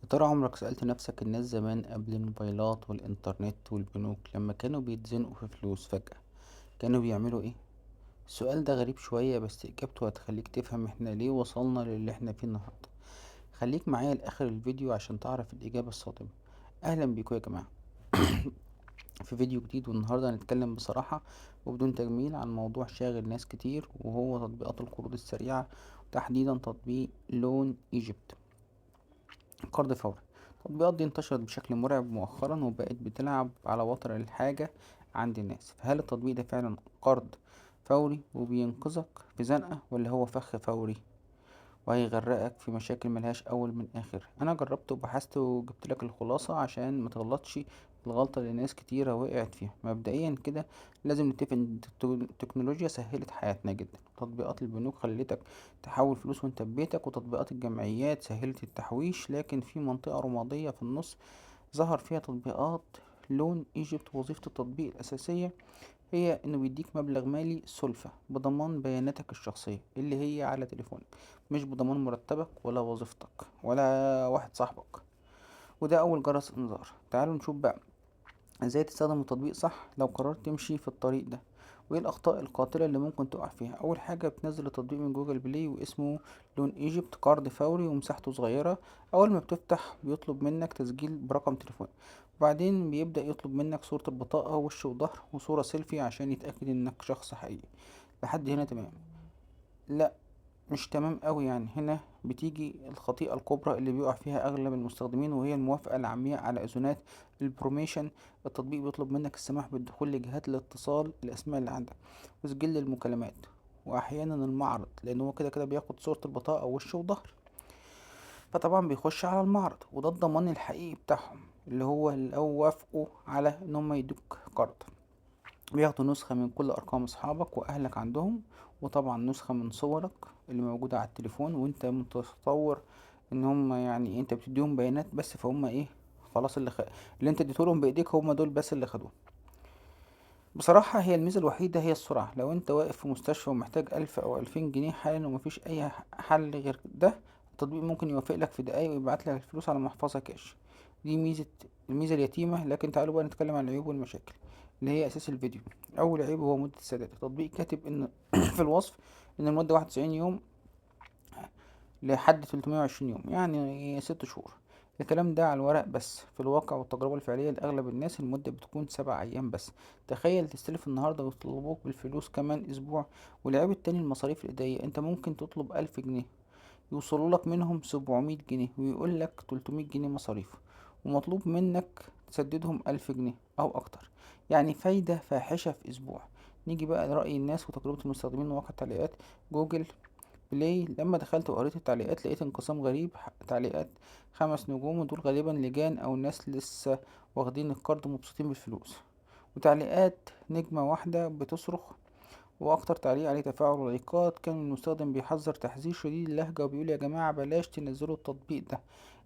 ترى عمرك سألت نفسك الناس زمان قبل الموبايلات والإنترنت والبنوك لما كانوا بيتزنقوا في فلوس فجأة كانوا بيعملوا إيه؟ السؤال ده غريب شوية بس إجابته هتخليك تفهم إحنا ليه وصلنا للي إحنا فيه النهاردة. خليك معايا لآخر الفيديو عشان تعرف الإجابة الصادمة. أهلا بيكم يا جماعة. في فيديو جديد والنهاردة هنتكلم بصراحة وبدون تجميل عن موضوع شاغل ناس كتير وهو تطبيقات القروض السريعة، وتحديدا تطبيق لون ايجيبت قرض فوري. التطبيقات دي انتشرت بشكل مرعب مؤخرا وبقت بتلعب على وتر الحاجة عند الناس. فهل التطبيق ده فعلا قرض فوري وبينقذك في زنقة، ولا هو فخ فوري وهيغرقك في مشاكل ملهاش أول من آخر؟ أنا جربت وبحثت وجبت لك الخلاصة عشان ما تغلطش الغلطة اللي ناس كتيرة وقعت فيها. مبدئيا كده لازم نتفق إن التكنولوجيا سهلت حياتنا جدا. تطبيقات البنوك خلتك تحول فلوس وانت في بيتك، وتطبيقات الجمعيات سهلت التحويش، لكن في منطقة رمادية في النص ظهر فيها تطبيقات لون ايجيبت. وظيفة التطبيق الأساسية هي انه بيديك مبلغ مالي سلفة بضمان بياناتك الشخصية اللي هي على تليفونك، مش بضمان مرتبك ولا وظيفتك ولا واحد صاحبك. وده اول جرس انذار. تعالوا نشوف بقى ازاي تستخدم التطبيق صح لو قررت تمشي في الطريق ده، وايه الاخطاء القاتلة اللي ممكن تقع فيها. اول حاجة، بتنزل التطبيق من جوجل بلاي واسمه لون ايجيبت قرض فوري ومساحته صغيرة. اول ما بتفتح بيطلب منك تسجيل برقم تليفون، وبعدين بيبدأ يطلب منك صورة البطاقة وش وظهر وصورة سيلفي عشان يتأكد انك شخص حقيقي. لحد هنا تمام؟ لا، مش تمام قوي. يعني هنا بتيجي الخطيئة الكبرى اللي بيقع فيها اغلب المستخدمين، وهي الموافقة العمياء على اذونات البروميشن. التطبيق بيطلب منك السماح بالدخول لجهات الاتصال، الاسماء اللي عندك وسجل المكالمات واحيانا المعرض، لان هو كده كده بياخد صورة البطاقة ووش وظهر. فطبعا بيخش على المعرض، وده الضمان الحقيقي بتاعهم، اللي هو لو وافقوا على ان هم يدوك قرض. بياخدوا نسخة من كل أرقام أصحابك وأهلك عندهم، وطبعا نسخة من صورك اللي موجودة على التليفون. وانت متصور ان هم يعني انت بتديهم بيانات بس، فهم ايه؟ خلاص اللي انت اديتهولهم بإيديك هم دول بس اللي خدوه. بصراحة هي الميزة الوحيدة هي السرعة. لو انت واقف في مستشفى ومحتاج 1000 أو 2000 جنيه حالا ومفيش أي حل غير ده، التطبيق ممكن يوافق لك في دقايق ويبعت لك الفلوس على محفظة كاش. دي الميزة اليتيمة. لكن تعالوا بقى نتكلم عن العيوب والمشاكل اللي هي أساس الفيديو. أول عيب هو مدة السداد. التطبيق كاتب إن في الوصف إن المدة 91 يوم لحد 320 يوم، يعني 6 شهور. الكلام ده على الورق بس، في الواقع والتجربة الفعلية لأغلب الناس المدة بتكون 7 أيام بس. تخيل تستلف النهاردة ويطلبوك بالفلوس كمان أسبوع. والعيب التاني المصاريف الإدارية. أنت ممكن تطلب 1000 جنيه يوصلوا لك منهم 700 جنيه ويقول لك 300 جنيه مصاريف، ومطلوب منك تسددهم 1000 جنيه أو أكتر. يعني فايدة فاحشة في أسبوع. نيجي بقى لرأي الناس وتجربة المستخدمين وواقع تعليقات جوجل بلاي. لما دخلت وقريت التعليقات لقيت انقسام غريب. تعليقات 5 نجوم، ودول غالبا لجان او ناس لسه واخدين القرض مبسوطين بالفلوس. وتعليقات نجمة واحدة بتصرخ. واكتر تعليق عليه تفاعل ولايكات كان من المستخدم بيحذر تحذير شديد اللهجة وبيقول: يا جماعة بلاش تنزلوا التطبيق ده،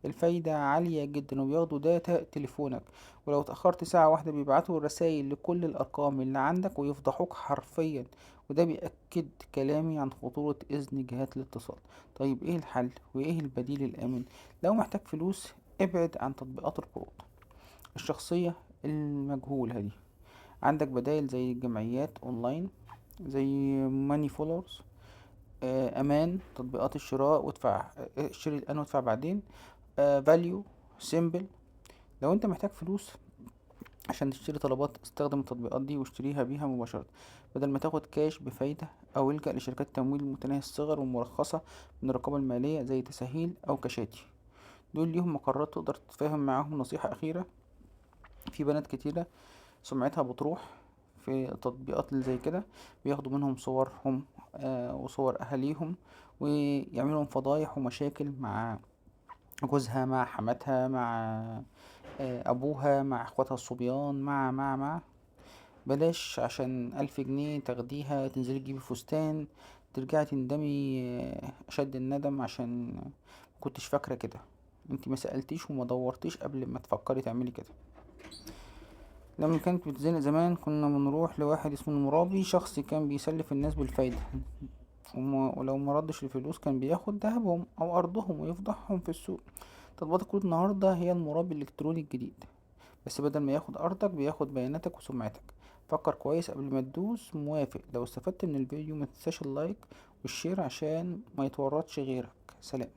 الفايدة عالية جدا وبياخدوا داتا تليفونك، ولو اتأخرت ساعة واحدة بيبعتوا رسايل لكل الأرقام اللي عندك ويفضحوك حرفيا. وده بيأكد كلامي عن خطورة إذن جهات الاتصال. طيب ايه الحل وايه البديل الآمن؟ لو محتاج فلوس ابعد عن تطبيقات القروض الشخصية المجهولة دي. عندك بدائل زي الجمعيات اونلاين، زي ماني فولورز، امان، تطبيقات الشراء وادفع، اشتري الان وادفع بعدين، فاليو، سيمبل. لو انت محتاج فلوس عشان تشتري طلبات، استخدم التطبيقات دي واشتريها بيها مباشرة بدل ما تاخد كاش بفايدة، او الجأ لشركات تمويل متناهي الصغر ومرخصة من الرقابة المالية زي تسهيل او كاشاتي. دول ليهم مقرات تقدر تتفاهم معاهم. نصيحة أخيرة: في بنات كتيرة سمعتها بتروح في التطبيقات اللي زي كده، بياخدوا منهم صورهم وصور أهاليهم، ويعملوا فضايح ومشاكل مع جوزها، مع حماتها، مع أبوها، مع إخواتها الصبيان، مع بلاش عشان 1000 جنيه تاخديها تنزلي تجيبي فستان ترجعي تندمي أشد الندم عشان مكنتش فاكرة كده. انتي ما سألتيش وما دورتيش قبل ما تفكري تعملي كده. لما كانت بتزنق زمان كنا بنروح لواحد اسمه المرابي، شخص كان بيسلف الناس بالفايدة، ولو ما ردش الفلوس كان بياخد دهبهم او ارضهم ويفضحهم في السوق. تطبيقات الكروت النهاردة هي المرابط الإلكتروني الجديد، بس بدل ما ياخد أرضك بياخد بياناتك وسمعتك. فكر كويس قبل ما تدوس موافق. لو استفدت من الفيديو متنساش اللايك والشير عشان ما يتورطش غيرك. سلام.